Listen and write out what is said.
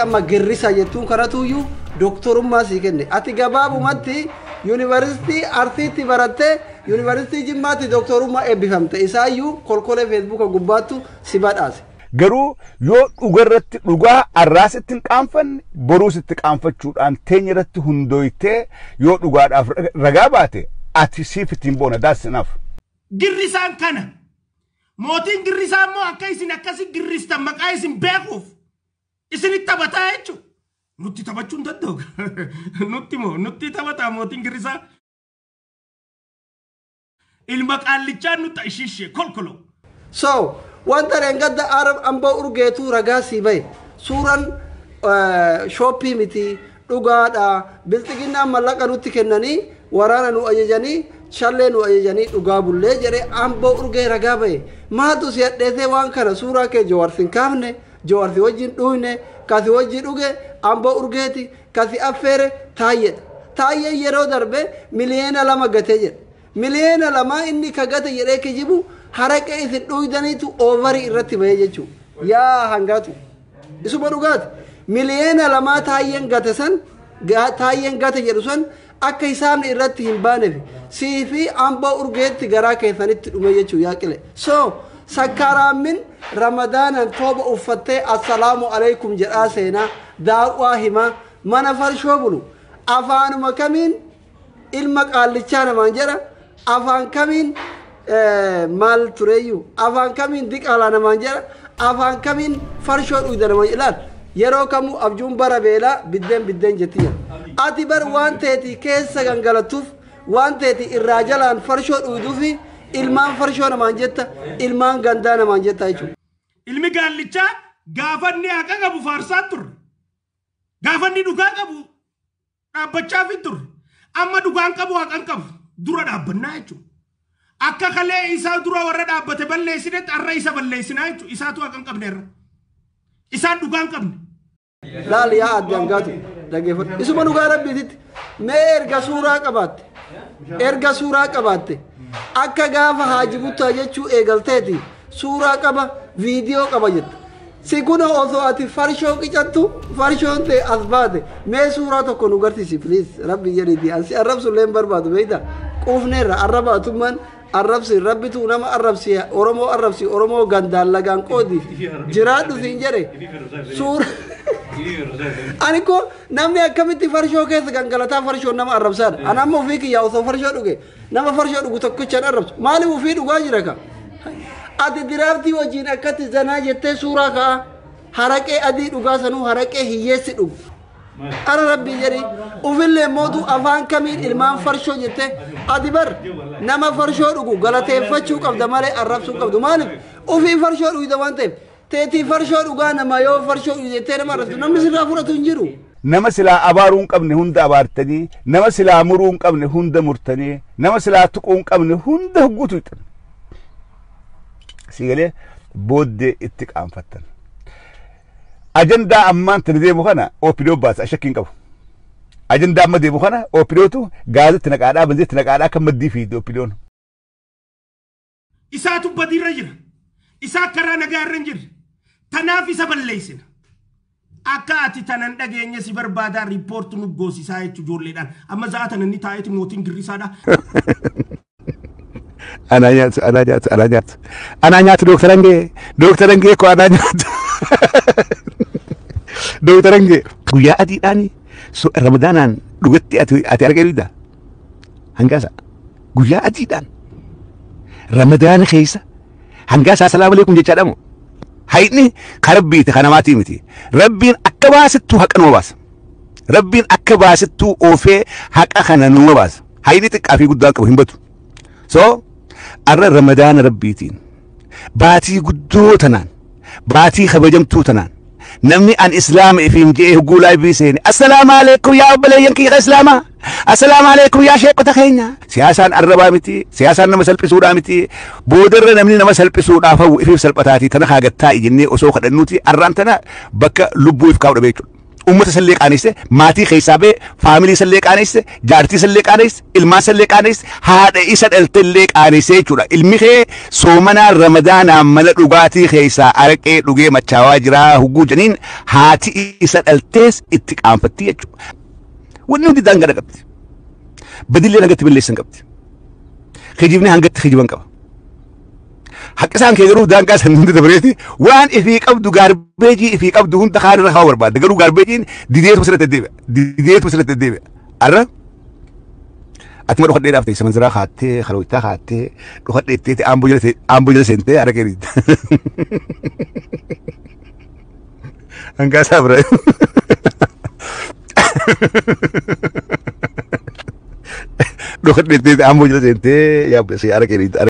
Amma girrisa jettuun kanatuyyuu doktorummaa sii kenne. Ati gabaabumatti yuunivarsiitii Arsiitti barattee yuunivarsiitii Jimmaatti doktorummaa eebbifamte. Isaayyuu kolkolee feesbuuka gubbaattu si badhaase. Garuu yoo dhugarratti dhugaa arraasitti hin qaanfanne boruusitti qaanfachuudhaan teenya irratti hundooytee yoo dhugaadhaaf ragaa baate ati siif ittiin boona daasinaaf. Girrisaan kana mootiin girrisaa immoo akka isin akkasi girristan maqaa isin beekuuf isinitti taphataa jechuudha. Nutti taphachuun danda'u. Nutti taphataa mootiin girrisaa. Ilma qaallichaan nutti ishishee kolkoloo. So wanta rengadda Arab amboo urgeetu ragaa sii bahe suuraan shooppii miti dhugaadha bilxiginnaan mallaqa nutti kennanii waraana nu ajajanii shallee nu ajajanii dhugaa bullee jedhee amboo urgee ragaa bahe maatu si hadheesee waan kana suuraa kee jawarsin kaafne jawarsi wajjin dhuyne kasi wajji dhuge amboo urgeeti kasi affeere taayyee yeroo darbe miliyeena 2 gate jedhe miliyeena 2 inni ka gate jedhee kijibu haraqee isin dhuydaniitu oovarii irratti bahee jechuudha. Yaa hangaatu isuma dhugaati miliyeena 2 taayyeen gate san taayyeen gate jedhu san akka hisaabni irratti hin baaneef sii fi amboo urgeetti garaa keessanitti dhume jechuudha yaa qile. So sakkaraamin Ramadaanan tooba uffattee assalaamu alaykum jedhaa seenaa daawwaa himaa mana farshoo bulu afaanuma kamiin ilma qaallichaa namaan jedha afaan kamiin mal tureeyyu afaan kamiin diqaalaa namaan jedha afaan kamiin farshoo dhuyda namaan ilaal yeroo kamuu abjuun bara beelaa biddeen jettiya ati bar waan teeti keessa gangalatuuf waan teeti irraa jalaan farshoo dhuyduufi ilmaan farshoo namaan jetta ilmaan gandaa namaan jetta jechuudha. Ilmi qaallichaa gaafanni haqa qabu faarsaa turre gaafanni dhugaa qabu dhaabbachaa fi turre amma dhugaan qabu haqan qabu dura dhaabbannaa jechuudha. Akka kalee isaa dura warra dhaabbate balleessinetti arra isa balleessinaa jechuudha. Isaatu haqan qabne irra isaan dhugaan qabne. Laal yaa addaan gaatu dhageeffadhu isuma dhugaa rabbiititti mee erga suuraa qabaatte akka gaafa haaji buttaa jechuu eegalteeti suuraa qaba viidiyoo qaba jetta si kun osoo ati farshoo qicattu farshoon ta'e as baate mee suuraa tokko nu garsiisi please rabbi jedhiti ansi arrabsullee barbaadu beeyta quufneerra arrabaatummaan arrabsi rabbitu nama arrabsi oromoo gandaan lagaan qoodi jiraadhu siin jedhe suura ani ko namni akkamitti farshoo keessa gangalataa farshoo nama arrabsaadha ana ammoo ofii kiyyaa osoo farshoo dhuge nama farshoo dhugu tokkichaan arrabsu maaliif ofii dhugaa jira ka ati diraaftii wajjiin akkatti zanaa jettee suuraa ka'a haraqee adii dhugaa sanuu haraqee hiyyeessi dhugu ara rabbii jedhi ufillee mootu afaan kamiin ilmaan farshoo jettee ati bar nama farshoo dhugu galateeffachuu qabda malee arrabsuu qabdu maaliif ofii farshoo dhugda waan ta'eef teetii farshoo dhugaa nama yoo farshoo jettee nama arrabsu namni sirraa fudhatu hin jiru. Nama silaa abaaruu hin qabne hunda abaartanii nama silaa muruu hin qabne hunda murtanii nama silaa tuquu hin qabne hunda hugguutu hixan. Sigalee booddee itti qaanfattan. Ajandaa ammaan tana deemu kana OPDO baasa shakkiin qabu. Ajandaa amma deemu kana OPDOtu gaazatti naqaadhaa banzeetti naqaadhaa kan maddii fi OPDOon. Isaatu badiirra jira. Isaa karaa nagaa irra hin jirre. Tanaaf isa balleessina. Akka ati tanan dhageenya si barbaadaa riippoortu nu goosisaa jechuun ijoolleedhaan amma za'a tanan ni taa'eeti mootiin girrisaadha. Ana nyaatu Dooktar Angee ko ana nyaatu. Dooktar Angee guyyaa adiidhaani Ramadaanaan dhugatti ati argina hangaasa guyyaa adiidhaan Ramadaana keessa hangaasa assalaamu alaykum jechaadhamu. Hayni karabbiiti kanamaatii miti. Rabbiin akka baasittuu haqa numa baasa. Rabbiin akka baasittuu oofee haqa kana numa baasa. Hayni xiqqaa fi guddaa qabu hin batu. So arra Ramadaana rabbiitiin baatii guddoo tanaan baatii kabajamtuu tanaan namni an islaama ifiin jedhee huguu laayibii seene assalaamu alaykum yaa obboleeyyan kiyya islaamaa assalaamu alaykum yaa sheekota keenya siyaasaan arrabaa miti siyaasaan nama salphisuudhaa miti boodarra namni nama salphisuudhaaf hawwu ifiif salphataatii tana haagattaa jennee osoo kadhannuuti arraan tana bakka lubbuu if kaa'udha beechuudha ummata sallee qaanesse, maatii keessaa bee, faamilii sallee qaanesse, jaartii sallee qaanesse, ilmaan sallee qaanesse, haadha isa dhaltellee qaanesse jechuudha. Ilmi kee soomanaa ramadaanaan mana dhugaatii keessaa araqee dhugee machaawaa jiraa hugguu janiin haati isa dhaltees itti qaanfatti jechuudha. Wanni hundi daangaa qabdi. Badillee hangatti balleessan qabdi. Kijibni hangatti kijiban qaba. Haqqisaan kee garuu daangaa san hundi dabareeti waan ifii qabdu gaarbeejii ifii qabdu hunda kaan irra kaa'uu barbaadda. Garuu gaarbeejiin dideetu asirratti deddeebi'a. Dideetu asirratti deddeebi'a. Arra atuma dhokadheedhaaf ta'e samanziraa kaattee kalooyitaa kaattee dhokadheettee aamboo jala seentee araqee dhiitta. Hangaasaa bira. Dhokadheettee aamboo jala seentee yaabba araqee dhiitta.